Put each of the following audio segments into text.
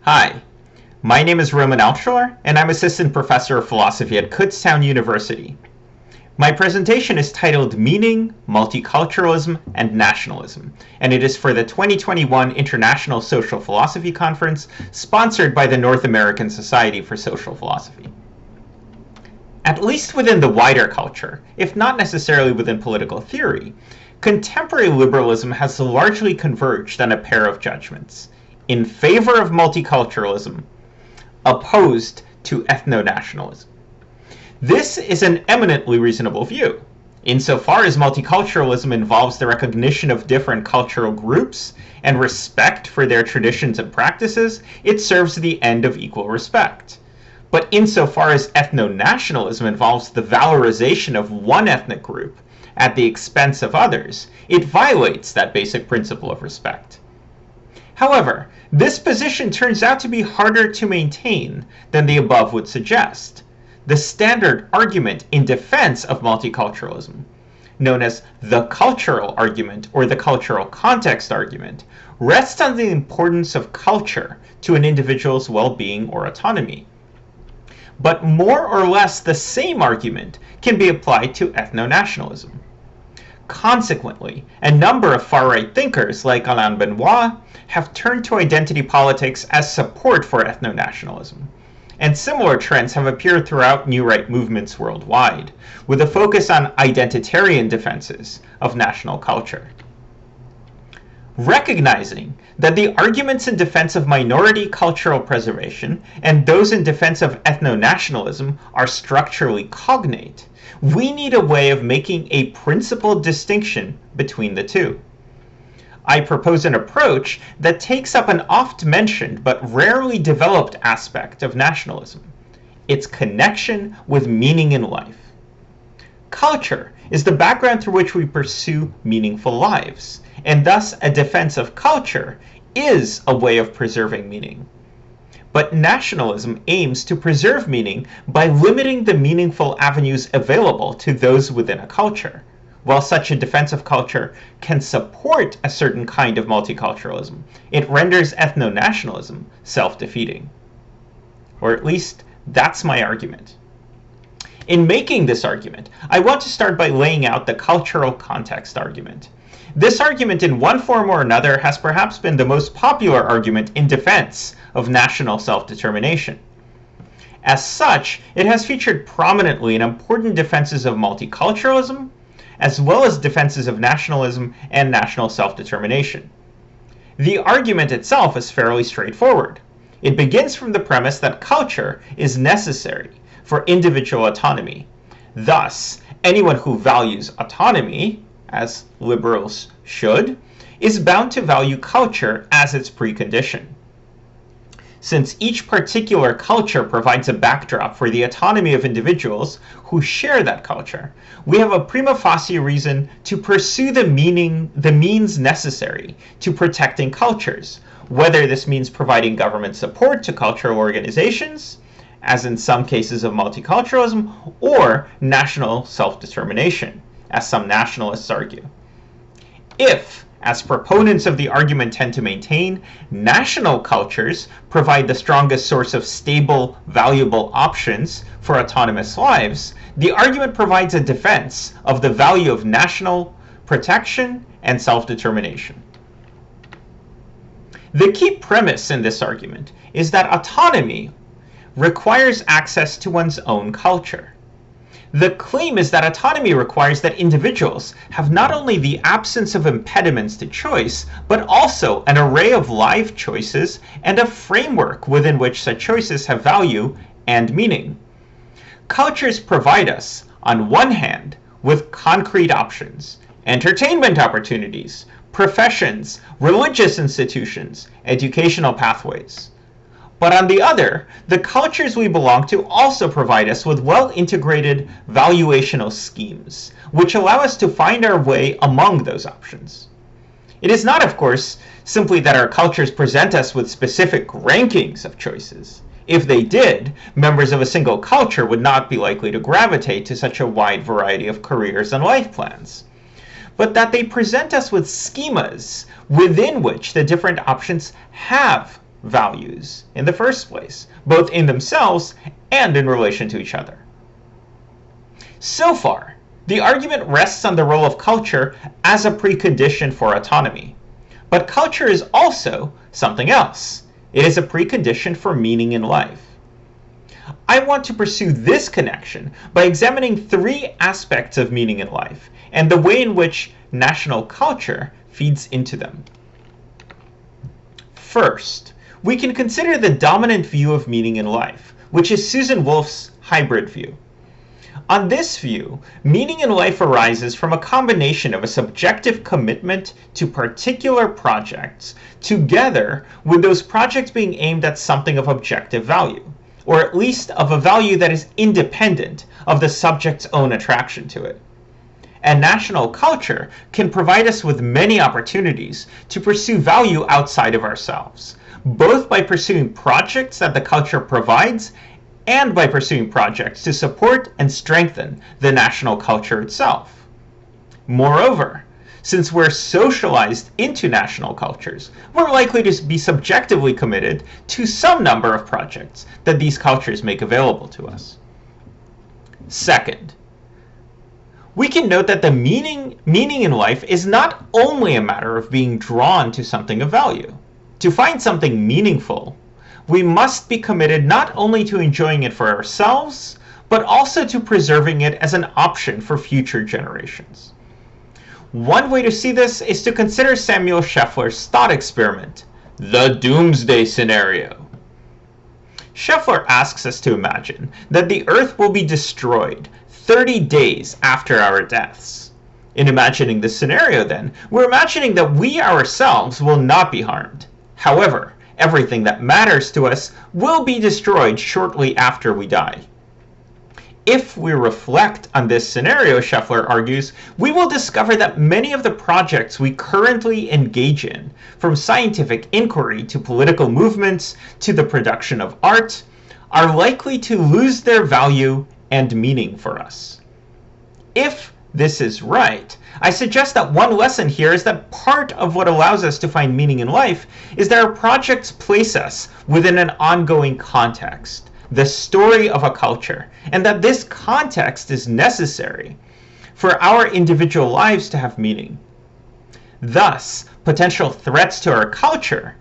Hi, my name is Roman Altschuler, and I'm Assistant Professor of Philosophy at Kutztown University. My presentation is titled Meaning, Multiculturalism, and Nationalism, and it is for the 2021 International Social Philosophy Conference, sponsored by the North American Society for Social Philosophy. At least within the wider culture, if not necessarily within political theory, contemporary liberalism has largely converged on a pair of judgments: in favor of multiculturalism, opposed to ethno-nationalism. This is an eminently reasonable view. Insofar as multiculturalism involves the recognition of different cultural groups and respect for their traditions and practices, it serves the end of equal respect. But insofar as ethno-nationalism involves the valorization of one ethnic group at the expense of others, it violates that basic principle of respect. However, this position turns out to be harder to maintain than the above would suggest. The standard argument in defense of multiculturalism, known as the cultural argument or the cultural context argument, rests on the importance of culture to an individual's well-being or autonomy. But more or less the same argument can be applied to ethno-nationalism. Consequently, a number of far-right thinkers like Alain Benoit have turned to identity politics as support for ethno-nationalism. And similar trends have appeared throughout new right movements worldwide, with a focus on identitarian defenses of national culture. Recognizing that the arguments in defense of minority cultural preservation and those in defense of ethno-nationalism are structurally cognate, we need a way of making a principled distinction between the two. I propose an approach that takes up an oft-mentioned but rarely developed aspect of nationalism: its connection with meaning in life. Culture is the background through which we pursue meaningful lives, and thus a defense of culture is a way of preserving meaning. But nationalism aims to preserve meaning by limiting the meaningful avenues available to those within a culture. While such a defense of culture can support a certain kind of multiculturalism, it renders ethno-nationalism self-defeating. Or at least, that's my argument. In making this argument, I want to start by laying out the cultural context argument. This argument in one form or another has perhaps been the most popular argument in defense of national self-determination. As such, it has featured prominently in important defenses of multiculturalism, as well as defenses of nationalism and national self-determination. The argument itself is fairly straightforward. It begins from the premise that culture is necessary for individual autonomy. Thus, anyone who values autonomy, as liberals should, is bound to value culture as its precondition. Since each particular culture provides a backdrop for the autonomy of individuals who share that culture, we have a prima facie reason to pursue the means necessary to protecting cultures, whether this means providing government support to cultural organizations, as in some cases of multiculturalism, or national self-determination, as some nationalists argue. If, as proponents of the argument tend to maintain, national cultures provide the strongest source of stable, valuable options for autonomous lives, the argument provides a defense of the value of national protection and self-determination. The key premise in this argument is that autonomy requires access to one's own culture. The claim is that autonomy requires that individuals have not only the absence of impediments to choice, but also an array of live choices and a framework within which such choices have value and meaning. Cultures provide us, on one hand, with concrete options: entertainment opportunities, professions, religious institutions, educational pathways. But on the other, the cultures we belong to also provide us with well-integrated valuational schemes, which allow us to find our way among those options. It is not, of course, simply that our cultures present us with specific rankings of choices. If they did, members of a single culture would not be likely to gravitate to such a wide variety of careers and life plans. But that they present us with schemas within which the different options have values in the first place, both in themselves and in relation to each other. So far, the argument rests on the role of culture as a precondition for autonomy. But culture is also something else. It is a precondition for meaning in life. I want to pursue this connection by examining three aspects of meaning in life and the way in which national culture feeds into them. First, we can consider the dominant view of meaning in life, which is Susan Wolf's hybrid view. On this view, meaning in life arises from a combination of a subjective commitment to particular projects, together with those projects being aimed at something of objective value, or at least of a value that is independent of the subject's own attraction to it. And national culture can provide us with many opportunities to pursue value outside of ourselves, both by pursuing projects that the culture provides and by pursuing projects to support and strengthen the national culture itself. Moreover, since we're socialized into national cultures, we're likely to be subjectively committed to some number of projects that these cultures make available to us. Second, we can note that the meaning in life is not only a matter of being drawn to something of value. To find something meaningful, we must be committed not only to enjoying it for ourselves, but also to preserving it as an option for future generations. One way to see this is to consider Samuel Scheffler's thought experiment, the doomsday scenario. Scheffler asks us to imagine that the Earth will be destroyed 30 days after our deaths. In imagining this scenario, then, we're imagining that we ourselves will not be harmed. However, everything that matters to us will be destroyed shortly after we die. If we reflect on this scenario, Scheffler argues, we will discover that many of the projects we currently engage in, from scientific inquiry to political movements to the production of art, are likely to lose their value and meaning for us. If this is right, I suggest that one lesson here is that part of what allows us to find meaning in life is that our projects place us within an ongoing context, the story of a culture, and that this context is necessary for our individual lives to have meaning. Thus, potential threats to our culture,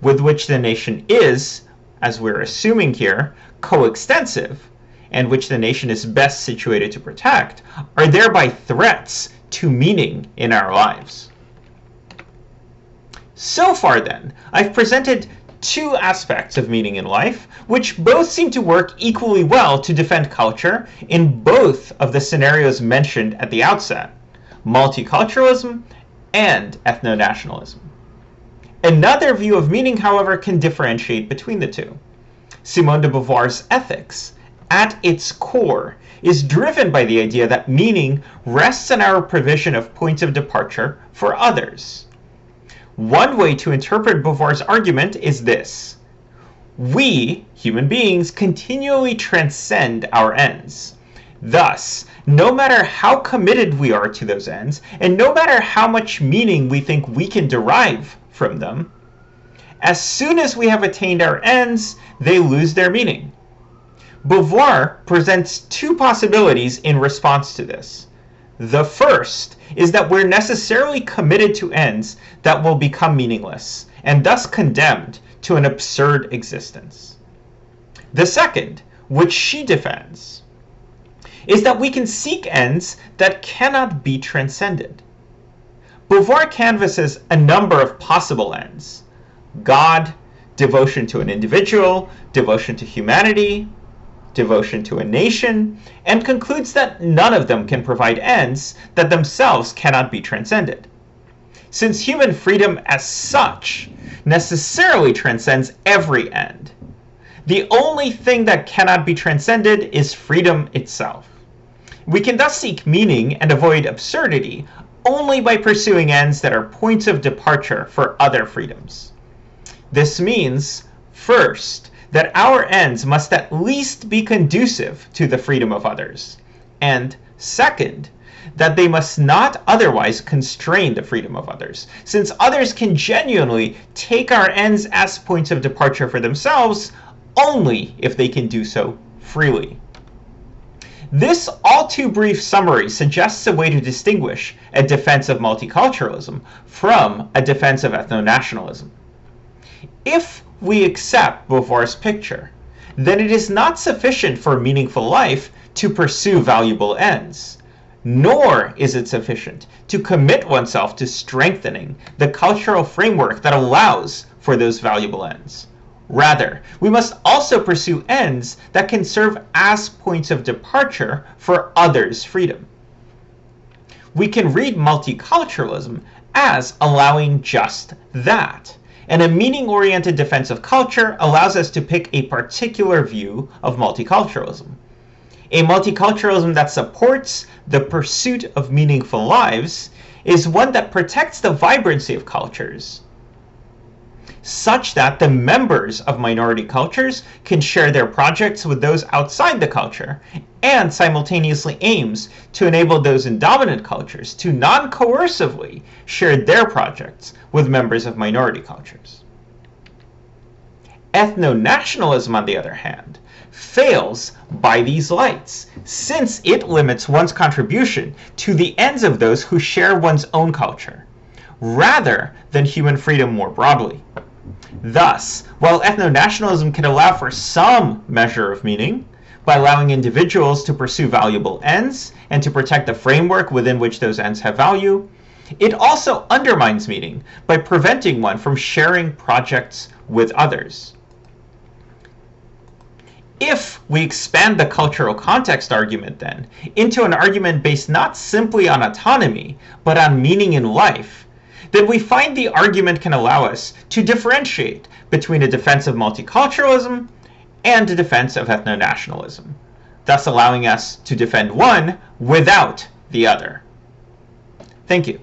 with which the nation is, as we're assuming here, coextensive, and which the nation is best situated to protect, are thereby threats to meaning in our lives. So far then, I've presented two aspects of meaning in life, which both seem to work equally well to defend culture in both of the scenarios mentioned at the outset, multiculturalism and ethno-nationalism. Another view of meaning, however, can differentiate between the two. Simone de Beauvoir's ethics, at its core, is driven by the idea that meaning rests on our provision of points of departure for others. One way to interpret Beauvoir's argument is this: we, human beings, continually transcend our ends. Thus, no matter how committed we are to those ends, and no matter how much meaning we think we can derive from them, as soon as we have attained our ends, they lose their meaning. Beauvoir presents two possibilities in response to this. The first is that we're necessarily committed to ends that will become meaningless, and thus condemned to an absurd existence. The second, which she defends, is that we can seek ends that cannot be transcended. Beauvoir canvasses a number of possible ends: God, devotion to an individual, devotion to humanity, devotion to a nation, and concludes that none of them can provide ends that themselves cannot be transcended. Since human freedom as such necessarily transcends every end, the only thing that cannot be transcended is freedom itself. We can thus seek meaning and avoid absurdity only by pursuing ends that are points of departure for other freedoms. This means, first, that our ends must at least be conducive to the freedom of others, and second, that they must not otherwise constrain the freedom of others, since others can genuinely take our ends as points of departure for themselves only if they can do so freely. This all too brief summary suggests a way to distinguish a defense of multiculturalism from a defense of ethno-nationalism. If we accept Beauvoir's picture, then it is not sufficient for meaningful life to pursue valuable ends, nor is it sufficient to commit oneself to strengthening the cultural framework that allows for those valuable ends. Rather, we must also pursue ends that can serve as points of departure for others' freedom. We can read multiculturalism as allowing just that, and a meaning-oriented defense of culture allows us to pick a particular view of multiculturalism. A multiculturalism that supports the pursuit of meaningful lives is one that protects the vibrancy of cultures, such that the members of minority cultures can share their projects with those outside the culture, and simultaneously aims to enable those in dominant cultures to non-coercively share their projects with members of minority cultures. Ethno-nationalism, on the other hand, fails by these lights, since it limits one's contribution to the ends of those who share one's own culture, rather than human freedom more broadly. Thus, while ethno-nationalism can allow for some measure of meaning, by allowing individuals to pursue valuable ends and to protect the framework within which those ends have value, it also undermines meaning by preventing one from sharing projects with others. If we expand the cultural context argument, then, into an argument based not simply on autonomy, but on meaning in life, then we find the argument can allow us to differentiate between a defense of multiculturalism and a defense of ethno-nationalism, thus allowing us to defend one without the other. Thank you.